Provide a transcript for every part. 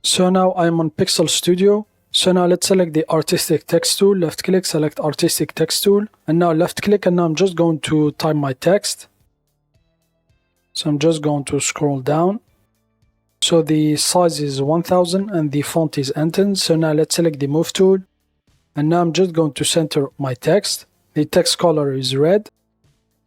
So now I'm on Pixel Studio. So now let's select the artistic text tool, left click, select artistic text tool, and now left click, and now I'm just going to type my text. So I'm just going to scroll down. So the size is 1000 and the font is Enten. So now let's select the move tool, and now I'm just going to center my text. The text color is red.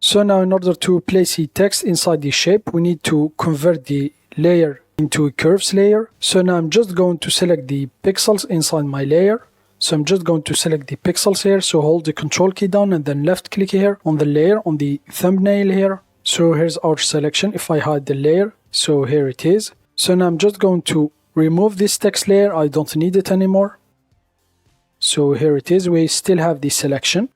So now in order to place the text inside the shape, we need to convert the layer into a curves layer. So now I'm just going to select the pixels inside my layer. So I'm just going to select the pixels here. So hold the control key down and then left click here on the layer on the thumbnail here. So here's our selection. If I hide the layer, so here it is. So now I'm just going to remove this text layer. I don't need it anymore. So here it is. We still have the selection.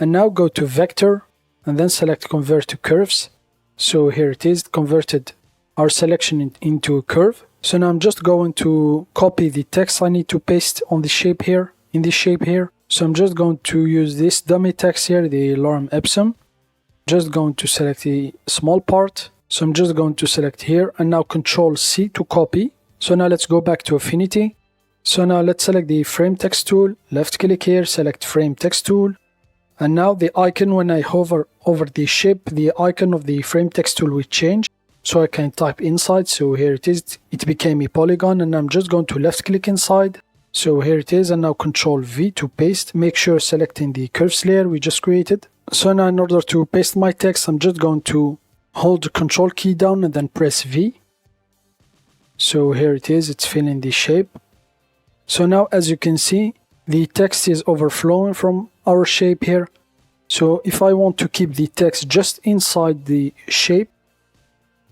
And now go to vector and then select convert to curves. So here it is, converted our selection into a curve. So now I'm just going to copy the text I need to paste on the shape here, in this shape here. So I'm just going to use this dummy text here, the lorem ipsum. Just going to select the small part. So I'm just going to select here and now Control C to copy. So now let's go back to Affinity. So now let's select the frame text tool, left click here, select frame text tool. And now the icon, when I hover over the shape, the icon of the frame text tool will change. So I can type inside. So here it is. It became a polygon and I'm just going to left click inside. So here it is. And now Control V to paste. Make sure selecting the curves layer we just created. So now in order to paste my text, I'm just going to hold the control key down and then press V. So here it is. It's filling the shape. So now as you can see, the text is overflowing from our shape here. So if I want to keep the text just inside the shape,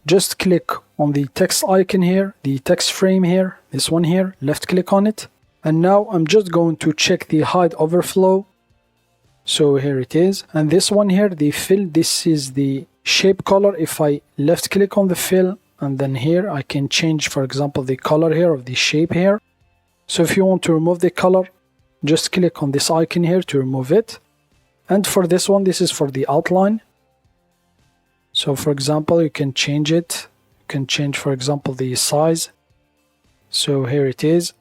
just click on the text icon here, the text frame here, this one here, left click on it. And now I'm just going to check the hide overflow. So here it is. And this one here, the fill, this is the shape color. If I left click on the fill and then here, I can change, for example, the color here of the shape here. So if you want to remove the color, just click on this icon here to remove it. And for this one, this is for the outline. So for example, you can change it. You can change, for example, the size. So here it is.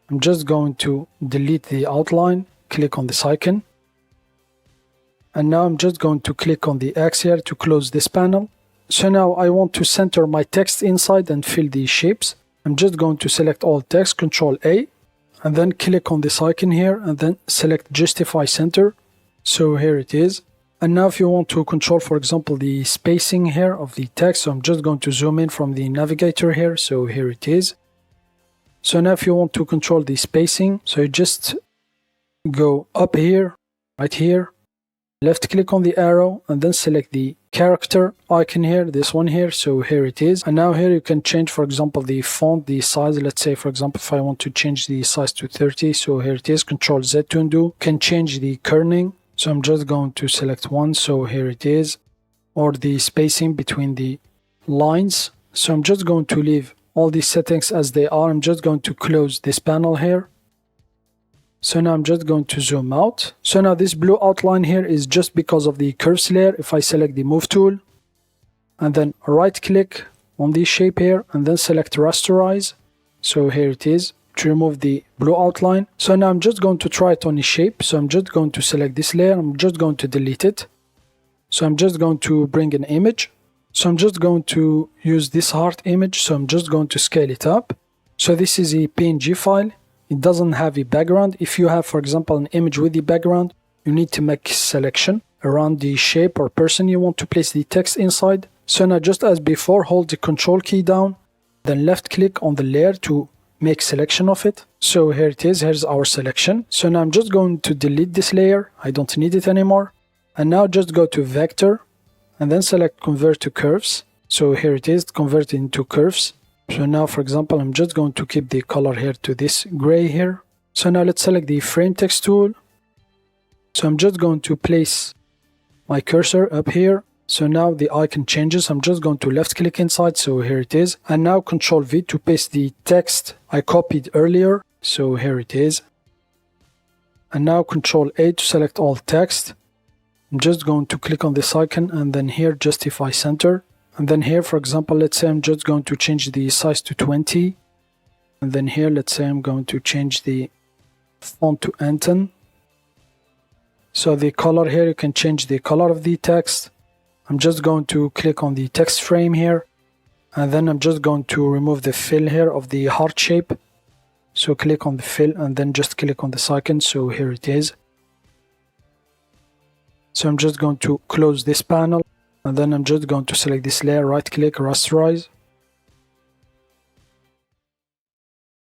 I'm just going to delete the outline, click on this icon. And now I'm just going to click on the X here to close this panel. So now I want to center my text inside and fill the shapes. I'm just going to select all text, Control A, and then click on this icon here and then select Justify Center. So here it is. And now if you want to control, for example, the spacing here of the text, so I'm just going to zoom in from the navigator here. So here it is. So now if you want to control the spacing, so you just go up here, right here, left click on the arrow and then select the character icon here, this one here. So here it is. And now here you can change, for example, the font, the size. Let's say, for example, if I want to change the size to 30, so here it is, Control Z to undo. Can change the kerning. So I'm just going to select one. So here it is, or the spacing between the lines. So I'm just going to leave all these settings as they are. I'm just going to close this panel here. So now I'm just going to zoom out. So now this blue outline here is just because of the curves layer. If I select the move tool and then right click on the shape here and then select rasterize. So here it is, to remove the blue outline. So now I'm just going to try it on a shape. So I'm just going to select this layer. I'm just going to delete it. So I'm just going to bring an image. So I'm just going to use this heart image. So I'm just going to scale it up. So this is a PNG file. It doesn't have a background. If you have, for example, an image with the background, you need to make a selection around the shape or person you want to place the text inside. So now just as before, hold the control key down, then left click on the layer to make selection of it. So here it is, here's our selection. So now I'm just going to delete this layer. I don't need it anymore. And now just go to vector and then select convert to curves. So here it is, convert into curves. So now, for example, I'm just going to keep the color here to this gray here. So now let's select the frame text tool. So I'm just going to place my cursor up here. So now the icon changes. I'm just going to left click inside. So here it is. And now Control V to paste the text I copied earlier. So here it is. And now Control A to select all text. I'm just going to click on this icon and then here justify center. And then here, for example, let's say I'm just going to change the size to 20. And then here, let's say I'm going to change the font to Anton. So the color here, you can change the color of the text. I'm just going to click on the text frame here, and then I'm just going to remove the fill here of the heart shape. So click on the fill and then just click on the second. So here it is. So I'm just going to close this panel, and then I'm just going to select this layer, right click, rasterize,